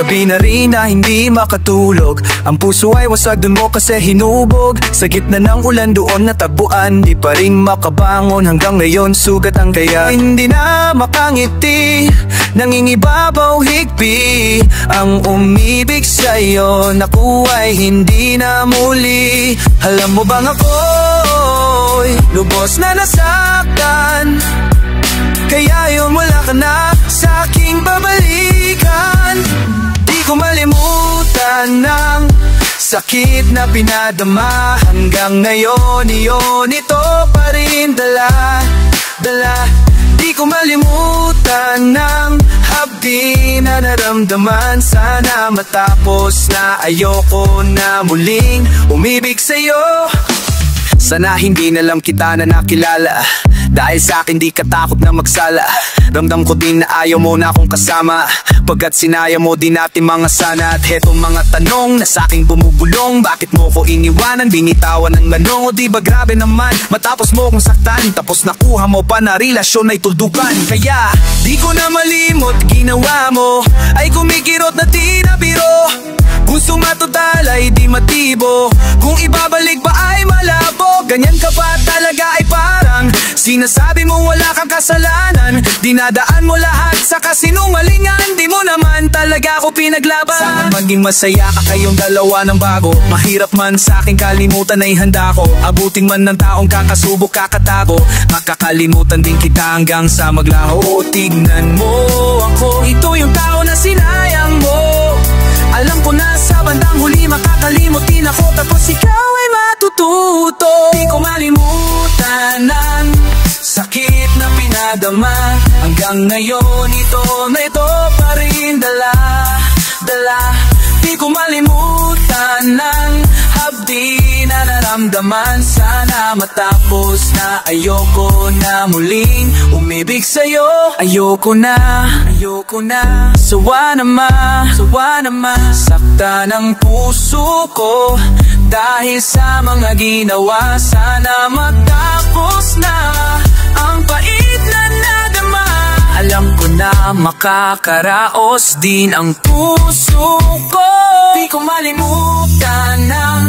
gabi na rin na hindi makatulog. Ang puso ay wasag, dun mo kasi hinubog. Sa gitna ng ulan doon natagpuan, di pa rin makabangon. Hanggang ngayon sugat ang kaya hindi na makangiti. Nangingibabaw higpi ang umibig sa'yo. Naku ay hindi na muli. Alam mo bang ako'y lubos na nasaktan, kaya yun wala ka na sa aking babalikan. Di ko malimutan ng sakit na pinadama. Hanggang ngayon iyon ito pa rin dala. Di ko malimutan ng hapdi na naramdaman. Sana matapos na, ayoko na muling umibig sa'yo. Sana hindi na lang kita na nakilala, dahil sa akin di ka takot na magsala. Ramdam ko din na ayaw mo na akong kasama, pagkat sinaya mo din natin mga sana. At hetong mga tanong na sa aking bumubulong, bakit mo ko iniwanan, binitawan ng lanong? O di ba grabe naman, matapos mo kong saktan, tapos nakuha mo pa na relasyon ay tuldukan. Kaya di ko na malimot, ginawa mo ay kumikirot na tinabiro. Gusto matotal ay di matibo, kung ibabalik pa ay malabo. Ganyan ka ba talaga ay parang sinasabi mo wala kang kasalanan. Dinadaan mo lahat sa kasinungalingan, di mo naman talaga ako pinaglaban. Sana maging masaya ka kayong dalawa ng bago. Mahirap man sa aking kalimutan ay handa ko. Abuting man ng taong kakasubok kakatago, makakalimutan din kita hanggang sa maglaho. Tignan mo ako, ito yung tao na sinayang mo. Alam ko na sa bandang huli makakalimutin ako, tapos ikaw ay matututo. Di ko malimutan ng sakit na pinadama. Hanggang ngayon ito pa rin dala. Di ko malimutan ng hapdi na naramdaman. Sana matapos na, ayoko na muling umibig sa'yo. Ayoko na sawa naman sakta ng puso ko dahil sa mga ginawa. Sana matapos na ang pait na nadama. Alam ko na makakaraos din ang puso ko. Di ko malimutan ng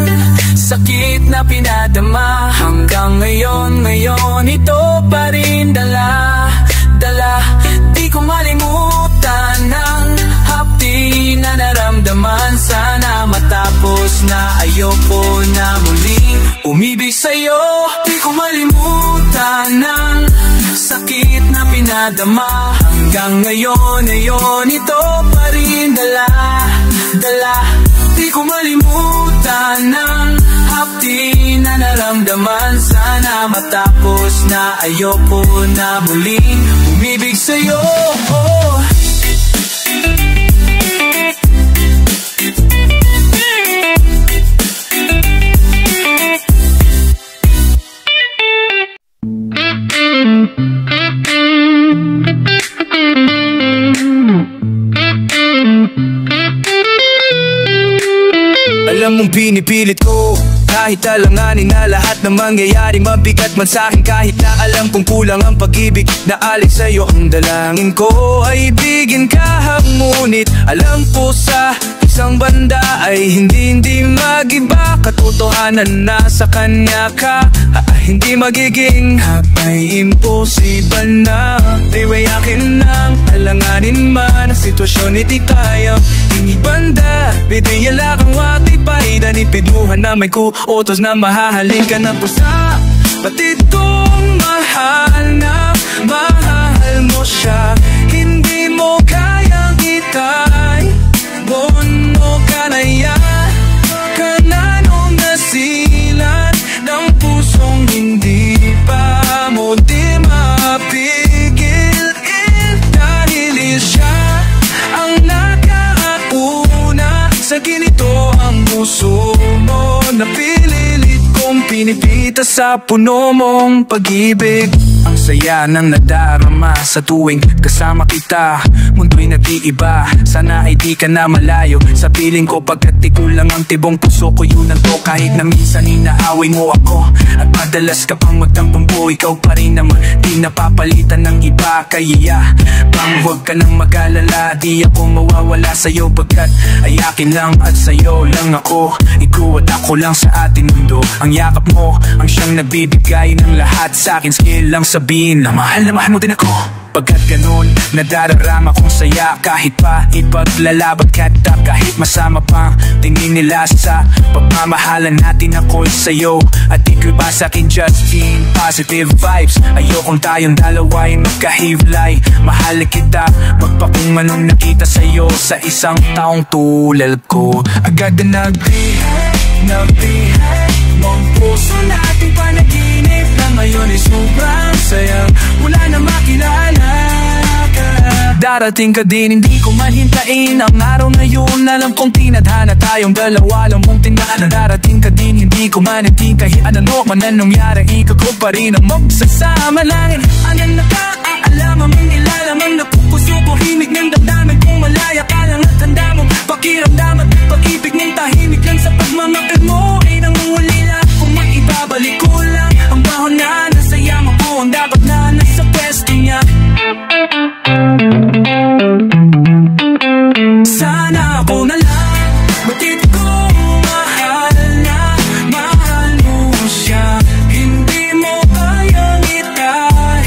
sakit na pinadama. Hanggang ngayon ito pa rin dala. Di ko malimutan ng hapdi na naramdaman. Sana matapos na, ayoko na muling umibig sa'yo. Di ko malimutan ng sakit na pinadama. Hanggang ngayon ito pa rin dala. Di ko malimutan ng hapdi na naramdaman. Sana matapos na, ayoko na muling umibig sa'yo. Alam mong pinipilit ko kahit alanganin na lahat ng mangyayari. Mabigat man sa'kin kahit na alam kong kulang ang pag-ibig na alik sa'yo. Ang dalangin ko ay ibigin ka, ngunit alam ko sa isang banda ay hindi mag-iba. Katotohanan na sa kanya ka hindi magiging ay imposible na. Anyway akin nang alanganin man ang sitwasyon, hindi kaya hindi banda. Bidiyala kang watipay danipiduhan na may kuotos na mahahalin ka na pusa. Batid kong mahal na mahal mo siya. Hindi mo kayang itay, bono ka na yan. Kananong nasilan ng pusong hindi pa mo di mapigil. Dahil siya ang nakauna sa ganito ang puso mo. Napililit kong pinipita sa puno mong pag-ibig. Ang saya ng nadarama sa tuwing kasama kita. Mundo'y nag-iiba, sana ay di ka na malayo sa piling ko. Pagkat ikaw lang ang tibong puso ko, yun ang to. Kahit na minsan inaaway mo ako, At madalas ka pang magtampong buo, ikaw pa rin naman di napapalitan ng iba. Kaya bang huwag ka nang mag-alala, di ako mawawala sa'yo, pagkat ay akin lang at sa'yo lang ako. Ikaw at ako lang sa ating mundo. Ang yakap mo ang siyang nagbibigay ng lahat sa'kin. Skill lang sabihin na mahal mo din ako. Pagkat ganun, nadararama kong saya. Kahit pa ipaglalaban kita, kahit masama pang tingin nila sa pagmamahalan natin, ako'y sa'yo at ikaw ba sa'kin. Just in positive vibes. Ayokong tayong dalawa ay magkahiwalay. Mahal kita, magpakung anong nakita sa'yo sa isang taong tulad ko. Agad na nag-behave mong puso nating panaginip na ngayon ay sobrang sayang. Wala na makilala ka. Darating ka din, hindi ko man hintayin ang araw na yun. Alam kong tinadhana tayong dalawa, alam mong tinadhana. Darating ka din, hindi ko man hintayin kahit ano man ang nangyari. Ikaw ko pa rin ang magsasama langit. Ano na ka, alam mong nilalamang napupuso ko. Himig ng damdamin kung malaya ka lang at handa mong pakiramdaman. Pag-ibig ng tahimik lang sa pagmamahal mo ay nangungulila. Kung maibabalik ko lang ang bahon na nasa yaman ko, ang dapat na nasa pwesto niya. Sana ako na lang matiti kong mahal na mahal mo siya. Hindi mo kayang itay,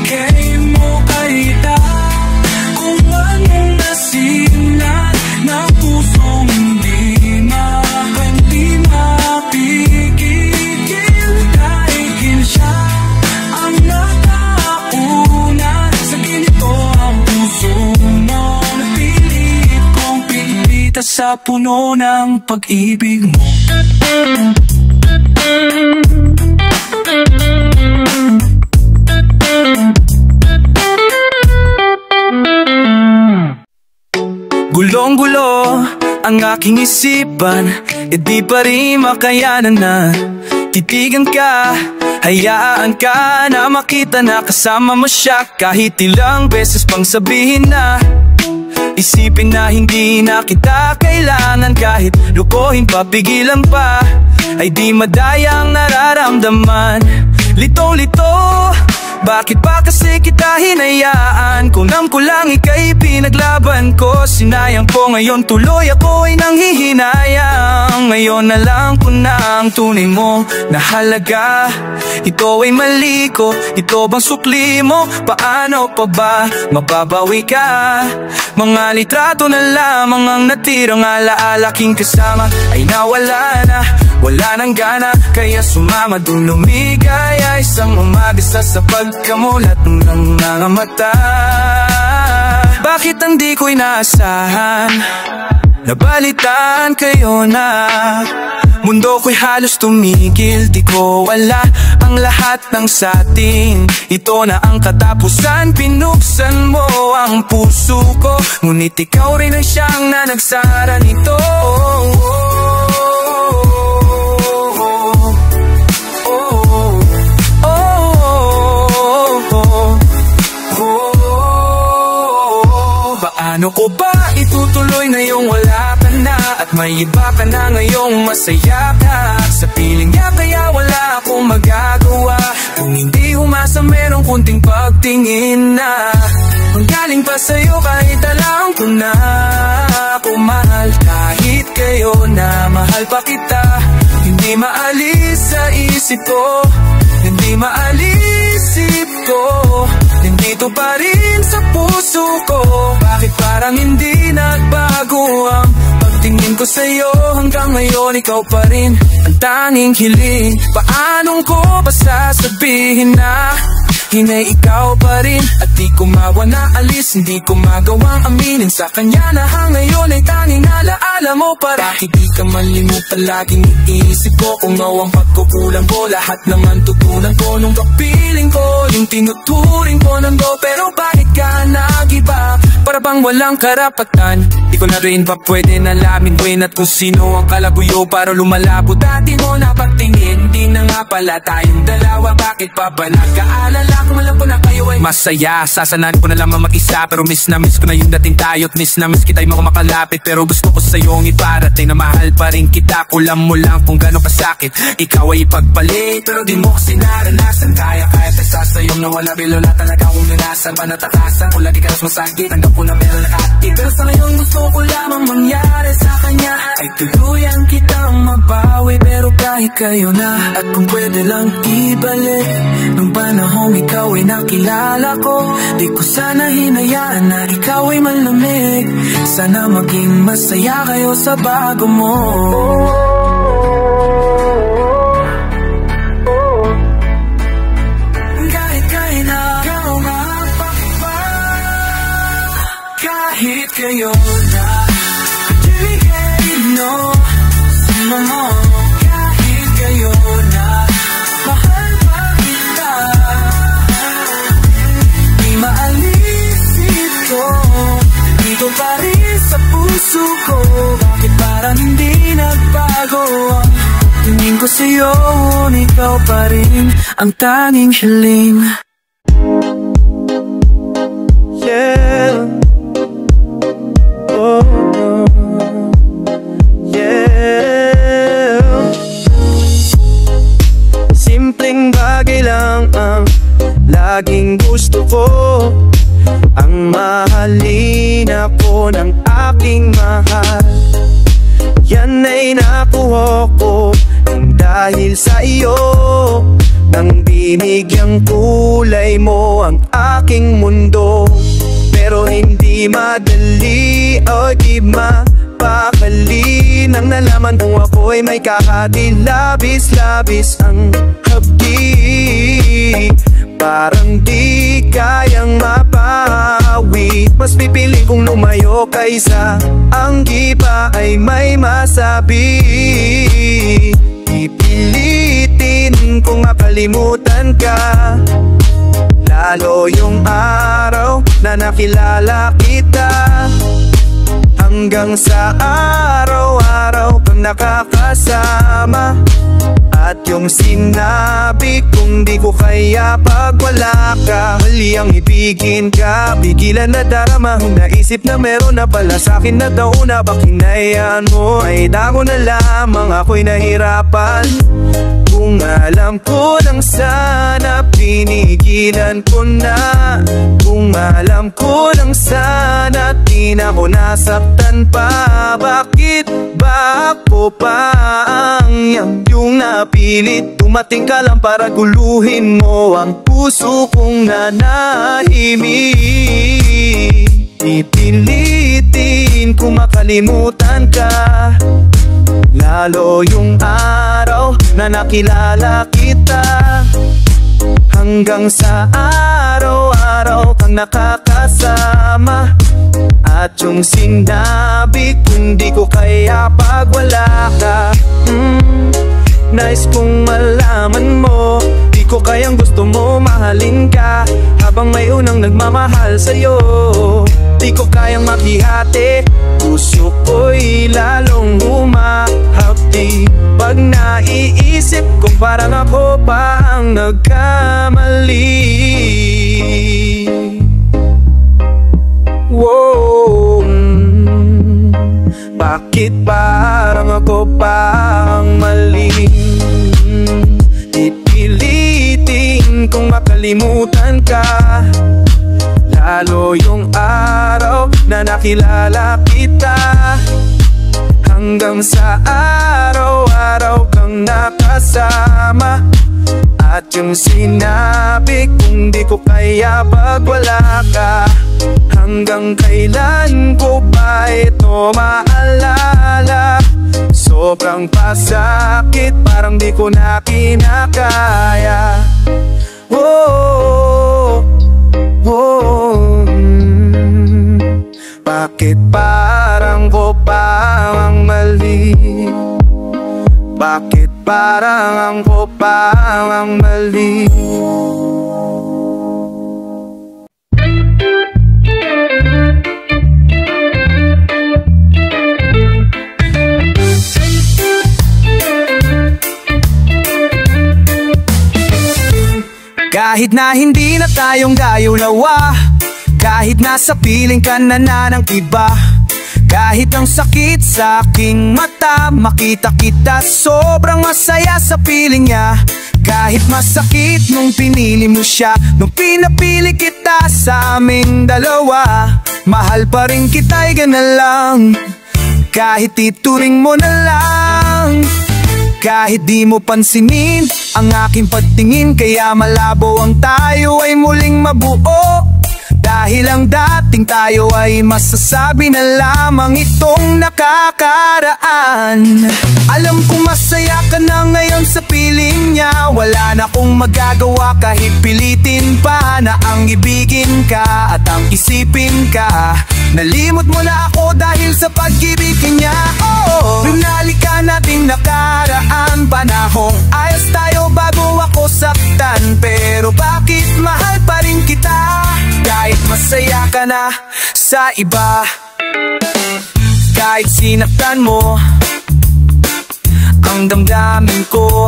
kay mo kaita kung anong nasimlan ng pusong hindi mapigil. Dahil siya ang nakauna sa ganito ang puso mo. Napilit kong pilita sa puno ng pag-ibig mo. Gulong-gulo ang aking isipan, di pa rin makayanan na titigan ka. Hayaan ka na makita na kasama mo siya. Kahit ilang beses pang sabihin na, isipin na hindi na kita kailangan. Kahit lukohin pa, pigilan pa, ay di madayang nararamdaman. Litong-lito, bakit ba kasi kita hinayaan? Kunam ko lang ika'y pinaglaban ko. Sinayang ko ngayon, tuloy ako ay nanghihinayang. Ngayon na lang ko na ang tunay mo na halaga. Ito ay mali ko, ito bang sukli mo? Paano pa ba mababawi ka? Mga litrato na lamang ang natirang alaala. King kasama ay nawala na, wala nang gana. Kaya sumama dun lumigay, isang umaga sa pagkamulat ng mga mata. Bakit hindi ko inaasahan, nabalitaan kayo na mundo ko'y halos tumigil. Di ko wala ang lahat ng satin, ito na ang katapusan. Pinuksan mo ang puso ko, ngunit ikaw rin ang siyang nanagsara nito. Paano ko ba itutuloy ngayong wala ka na? At may iba ka na ngayong masaya ka. Sa piling niya kaya wala akong magagawa. Kung hindi umasa merong kunting pagtingin na manggaling pa sa'yo kahit alam ko na ako mahal. Kahit kayo na mahal pa kita, hindi maalis sa isip ko, hindi maalis isip ko. Nandito pa rin sa puso ko. Bakit parang hindi nagbago ang pagtingin ko sa'yo? Hanggang ngayon ikaw pa rin ang tanging hiling. Paanong ko ba sasabihin na hinay ikaw pa rin? At di ko mawala-alis, hindi ko magawang aminin sa kanya na ngayon ay tanging alaala mo. Para hindi ka malimut, palaging iisip ko kung ano ang pagkukulang ko. Lahat naman tutunan ko nung kapiling ko, yung tinuturing ko ng go. Pero bakit ka nag-iba? Para bang walang karapatan? Di ko na rin pa pwede nalamin at kung sino ang kalabuyo para lumalabo. Dati mo na pagtingin, di na nga pala pala tayong dalawa. Bakit pa ba nag-aalala kung alam ko na kayo ay masaya? Sasanaan ko na lamang mag-isa, pero miss na miss ko na yung dating tayo't miss na miss kita'y makumakalapit. Pero gusto ko sa'yong iparating na mahal pa rin kita. Kulang mo lang kung gano'ng kasakit ikaw ay ipagpalit, pero di mo kasi naranasan. Kaya kahit nagsasayong nawala bilo na talaga kung nanasan. Panatakasan kung lagi ka nas masakit, tanggap ko na meron nakatid. Pero sa ngayon gusto ko lamang mangyari sa kanya ay tuluyan kitang mabawi. Pero kahit kayo na at kung pwede lang ibalik nung panahong ikaw ay nakilala ko, di ko sana hinayaan na ikaw ay malamig. Sana maging masaya kayo sa bago mo. Kahit na ikaw mapakpa, kahit kayo na no, sama mo. Kahit kayo na mahal pa kita, di maalis ito. Dito pa rin sa puso ko. Bakit parang hindi nagbago ang tingin ko sa'yo? Ikaw pa rin ang tanging hiling. Yeah. Oh, oh. Yeah. Simpleng bagay lang ang laging gusto ko, ang mahalin ako ng aking mahal. Yan ay nakuha ko nang dahil sa iyo, nang binigyang kulay mo ang aking mundo. Pero hindi madali o di mapakali nang nalaman mo ako'y may kahati. Labis-labis ang habdi, parang di kayang mapawi. Mas pipili kong lumayo kaysa ang iba ay may masabi. Ipilitin kong makalimutan ka, lalo yung araw na nakilala kita. Hanggang sa araw-araw kang nakakasama, at yung sinabi kung di ko kaya pag wala ka. Mali ang ibigin ka, pigilan na darama. Naisip na meron na pala sa'kin na daw na. Bakinayan mo ay dago na lamang ako'y nahirapan. Kung alam ko lang sana pinigilan ko na. Kung alam ko lang sana di na ko nasaktan pa. Bakit ba ako pa ang yung napilit? Dumating ka lang para guluhin mo ang puso kong nanahimik. Pipilitin kung makalimutan ka, lalo yung araw na nakilala kita. Hanggang sa araw-araw kang nakakasama, at yung sinabi kung di ko kaya pag wala ka. Nice kong malaman mo, di ko kayang gusto mo mahalin ka, habang may unang nagmamahal sa'yo. Di ko kayang makihati, puso ko'y lalong humahapdi pag naiisip kung parang ako pa ang nagkamali. Wow, bakit parang ako pa ang mali? Ipilitin kong makalimutan ka, lalo yung araw na nakilala kita. Hanggang sa araw-araw kang nakasama, at yung sinabi kung di ko kaya pag wala ka. Hanggang kailan ko ba ito maalala? Sobrang pasakit, parang di ko na kinakaya. Oh, oh, bakit parang ko pa ang mali? Bakit parang ako pa ang mali? Kahit na hindi na tayong gayulawa, kahit nasa piling ka na ng iba, kahit ang sakit sa aking mata, makita kita sobrang masaya sa piling niya. Kahit masakit nung pinili mo siya, nung pinapili kita sa aming dalawa, mahal pa rin kita'y ganun lang. Kahit ituring mo na lang, kahit di mo pansinin ang aking pagtingin, kaya malabo ang tayo ay muling mabuo. Dahil ang dating tayo ay masasabi na lamang itong nakakaraan. Alam kong masaya ka na ngayon sa piling niya, wala na akong magagawa kahit pilitin pa na ang ibigin ka at ang isipin ka. Nalimot mo na ako dahil sa pag-ibig niya. Binalikan natin nakaraan panahong ayos tayo bago ako saktan. Pero bakit mahal pa rin kita kahit masaya ka na sa iba? Kahit sinaktan mo ang damdamin ko,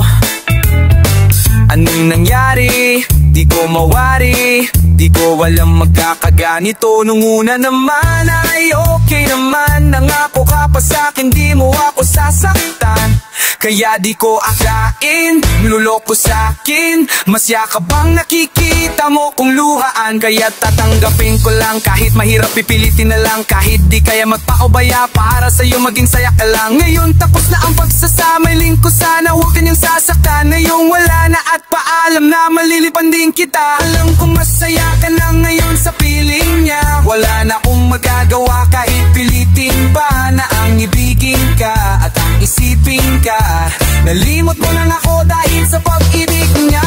anong nangyari? Di ko mawari, di ko alam magkakaganito. Nung una naman ay okay naman, nangako ka pa sa'kin di mo ako sasaktan. Kaya di ko akain, niloloko sa'kin. Masya ka bang nakikita mo kung luhaan? Kaya tatanggapin ko lang kahit mahirap, pipilitin na lang. Kahit di kaya magpaubaya para sa'yo maging saya ka lang. Ngayon tapos na ang pagsasama, lingko sana huwag kanyang sasaktan. Ngayong wala na at paalam na, malilipan din kita. Alam kong masaya ka na ngayon sa piling niya, wala na akong magagawa kahit pilitin pa na ang ibigin ka at ang isipin ka. Nalimot mo lang ako dahil sa pag-ibig niya.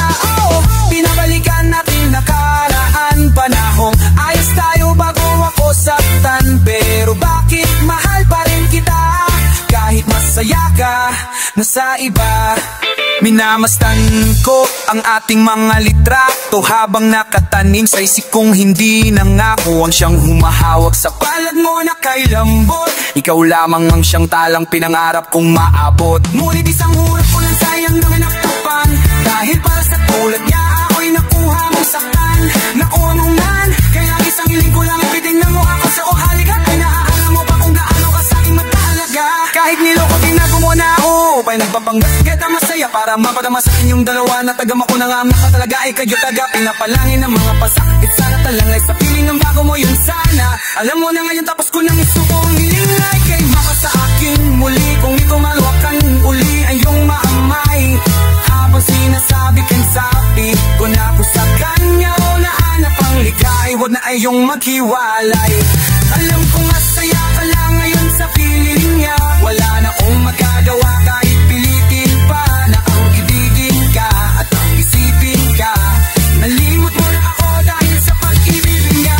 Pinabalikan natin nakaraan panahong ayos tayo bago ako saktan. Pero bakit mahal pa rin kita kahit masaya ka na sa iba? Minamastan ko ang ating mga litrato habang nakatanim sa isip kong hindi nangako ang siyang humahawak sa palad mo na kay lambot. Ikaw lamang ang siyang talang pinangarap kong maabot. Ngunit isang hulap ko lang sayang na minaktapan, dahil para sa tulad niya ako'y nakuha mong saktan. Nakuha mong man, kaya isang hiling ko lang ipitin na mo ako sa halika. Ay naaalam mo pa kung gaano ka sa'king matalaga. Kahit niloko tinago mo na ako, pa'y nagpapanggap kita masaya para mapadama sa inyong dalawa. Natagam ako na nga makatalaga ay kayo taga. Pinapalangin ng mga pasakit sana talangay sa piling ng bago mo yung sana. Alam mo na ngayon tapos ko nang isukong nilingay kay baka sa akin muli. Kung ikaw maluwakan uli ay yung maamay, habang sinasabi kang sabi ko na ako sa kanya o nahanap ang ligay, huwag na ay yung maghiwalay. Alam ko masaya ka lang ngayon sa piling niya, wala na akong magagawa kahit pilitin pa na ang ibigin ka at ang isipin ka. Nalimot mo na ako dahil sa pag-ibig niya.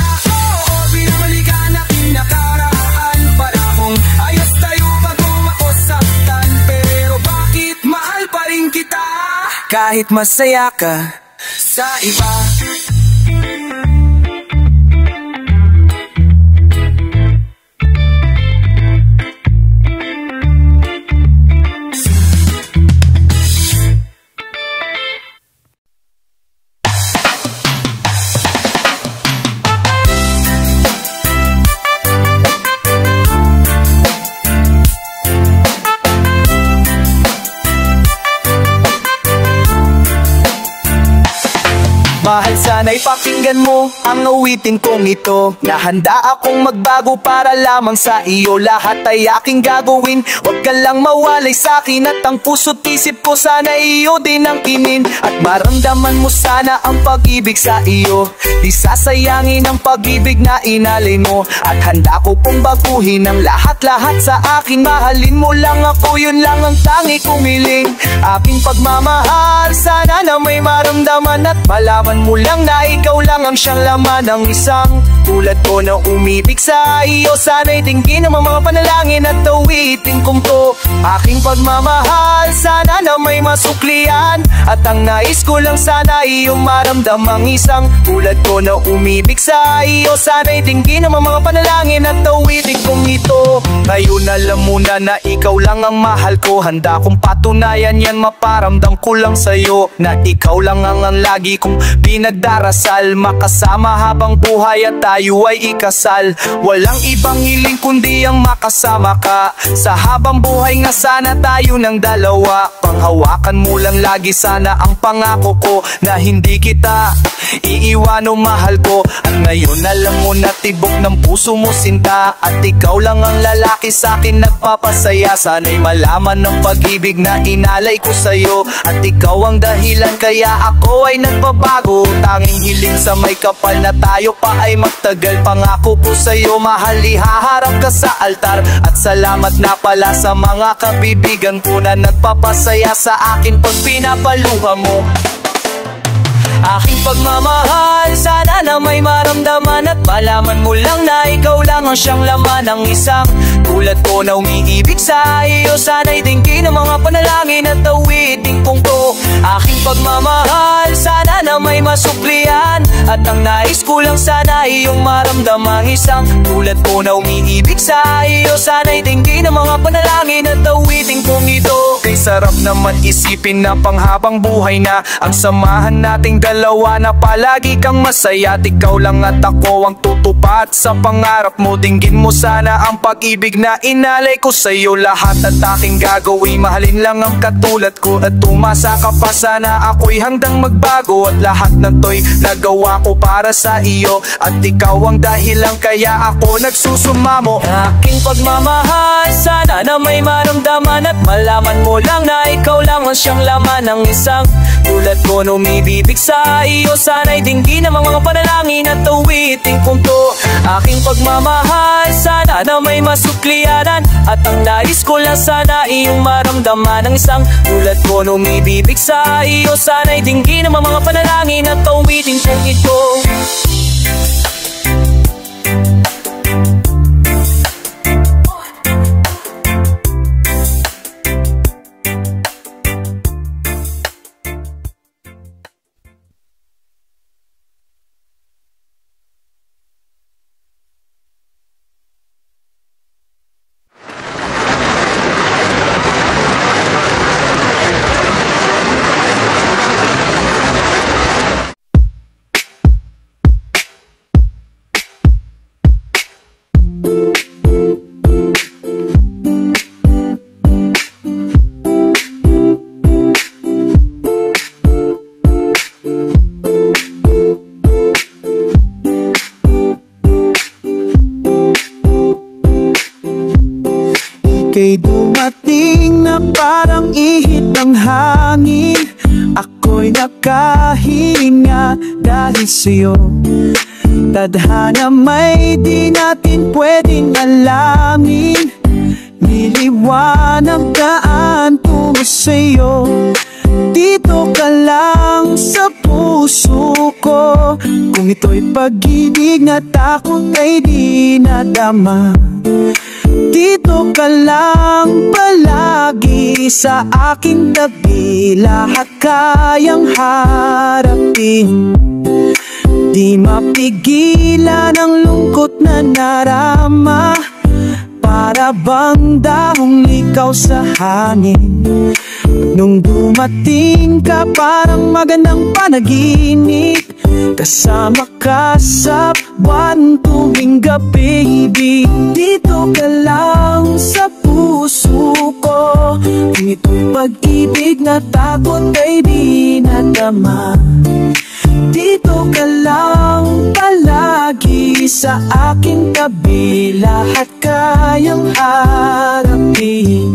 Binabalikan natin nakaraan panahong ayos tayo bago ako saktan. Pero bakit mahal pa rin kita kahit masaya ka sa iba? Mahal, sana'y pakinggan mo ang awitin kong ito, na handa akong magbago para lamang sa iyo. Lahat ay aking gagawin, huwag ka lang mawalay sa'kin. At ang puso't isip ko sana iyo din ang kinin, at maramdaman mo sana ang pag-ibig sa iyo. Di sasayangin ang pag-ibig na inalay mo, at handa ko pong baguhin ang lahat-lahat sa akin. Mahalin mo lang ako, yun lang ang tangi kong hiling. Aking pagmamahal, sana na may maramdaman at malaman mo lang na ikaw lang ang siyang laman ng isang tulad ko na umibig sa iyo. Sana'y tingin ang mga panalangin at awitin kong to. Aking pagmamahal, sana na may masuklian, at ang nais ko lang sana iyong maramdamang isang tulad ko na umibig sa iyo. Sana'y tingin ang mga panalangin at awitin kong ito. Ngayon alam mo na ikaw lang ang mahal ko. Handa kong patunayan yan, maparamdam ko lang sa'yo na ikaw lang ang lagi kong pinagdarasal, makasama habang buhay at tayo ay ikasal. Walang ibang hiling kundi ang makasama ka. Sa habang buhay nga sana tayo ng dalawa. Panghawakan mo lang lagi sana ang pangako ko, na hindi kita iiwan o mahal ko. At ngayon alam mo na tibok ng puso mo sinta, at ikaw lang ang lalaki sa akin nagpapasaya. Sana'y malaman ng pag-ibig na inalay ko sa'yo, at ikaw ang dahilan kaya ako ay nagbabago. Tanging hiling sa may kapal na tayo pa ay magtagal. Pangako ko sa'yo mahal, ihaharap ka sa altar. At salamat na pala sa mga kabibigan ko na nagpapasaya sa akin pag pinapaluha mo. Aking pagmamahal, sana na may maramdaman at malaman mo lang na ikaw lang ang siyang laman ng isang tulad ko na umiibig sa iyo. Sana'y tingin ang mga panalangin at awitin kong to. Aking pagmamahal, sana na may masuklian, at ang nais ko lang sana iyong maramdamang isang tulad ko na umiibig sa iyo. Sana'y tingin ang mga panalangin at awitin kong ito. Kay sarap naman isipin na panghabang buhay na ang samahan nating dalawa, na palagi kang masaya. At ikaw lang at ako ang tutupad sa pangarap mo. Dinggin mo sana ang pag-ibig na inalay ko sa'yo. Lahat at aking gagawin, mahalin lang ang katulad ko. At tumasa ka pa sana ako'y handang magbago. At lahat na to'y nagawa ko para sa iyo, at ikaw ang dahilan kaya ako nagsusumamo. Aking pagmamahal, sana na may maramdaman at malaman mo lang na ikaw lang ang siyang laman ng isang tulad ko na umibig sa iyo. Sana'y dinggin ang mga panalangin at awitin kong to. Aking pagmamahal, sana na may masuklianan, at ang nais ko lang sana iyong maramdaman ng isang tulad ko na umibig sa iyo. Sana'y dinggin ang mga panalangin at awitin kong ito. Ika'y dumating na parang ihip ng hangin. Ako'y nakahinga dahil sa'yo. Tadhana may di natin pwedeng alamin. Niliwanag daan tungo sa'yo. Dito ka lang sa puso ko. Kung ito'y pag-ibig na takot ay di nadama. Dito ka lang palagi sa aking tabi. Lahat kayang harapin. Di mapigilan ang lungkot na narama. Para bang dahong ikaw sa hangin. Nung dumating ka parang magandang panaginip. Kasama ka sa buwan tuwing gabi. Dito ka lang sa puso ko. Kung ito'y pag-ibig na takot ay di nadama. Dito ka lang palagi sa aking tabi. Lahat kayang harapin.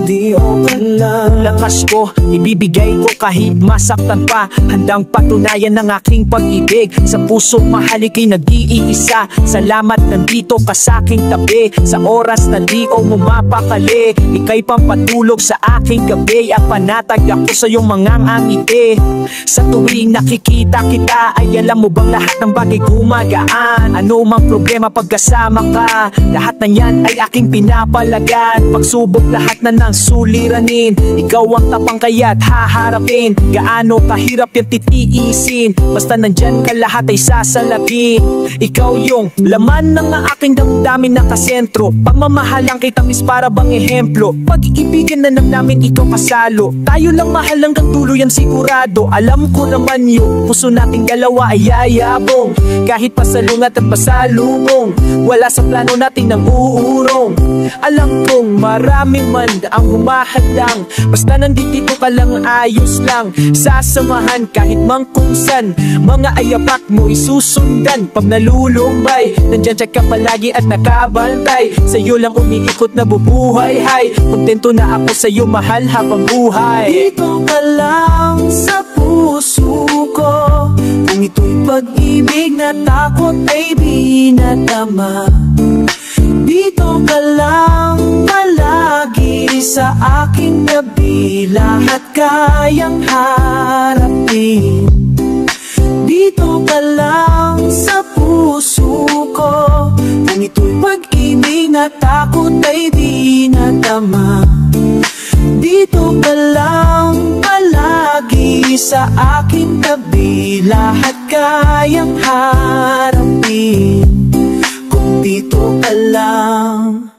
Di okay lang. Lakas ko, ibibigay ko kahit masaktan pa. Handang patunayan ng aking pag-ibig. Sa puso mahal ika'y nag-iisa. Salamat nandito ka sa aking tabi. Sa oras na di ko mapakali. Ika'y pampatulog sa aking gabi. At panatag ako sa iyong mga ngiti. Sa tuwing nakikita kita ay alam mo bang lahat ng bagay gumagaan. Ano mang problema pagkasama ka, lahat na yan ay aking pinapalagan. Pagsubok lahat na ng suliranin. Ikaw ang tapang kaya't haharapin. Gaano kahirap yung titiisin, basta nandyan ka lahat ay sasalapin. Ikaw yung laman ng aking damdamin na kasentro. Pagmamahalang kita miss para bang ehemplo. Pag-iibigan na namin ikaw kasalo. Tayo lang mahal hanggang dulo yan sigurado. Alam ko naman yung puso nating dalawa ay yayabong. Kahit pasalungat at pasalubong, wala sa plano natin ng uurong. Alam kong maraming man ang humahadlang, basta nandito ka lang ayos lang. Sasamahan kahit mang kung san, mga ayapak mo isusundan. Pag nalulumbay, nandyan ka palagi at nakabantay. Sa'yo lang umiikot na bubuhay, hay. Kontento na ako sa'yo mahal habang buhay. Dito ka lang sa puso ko, kung ito'y pag-ibig na takot ay di nadama. Dito ka lang palagi sa aking gabi, lahat kayang harapin. Dito ka lang sa puso ko, kung ito'y pag-ibig na takot ay di nadama. Dito ka lang palagi sa aking tabi, lahat kayang harapin. Kung dito ka lang.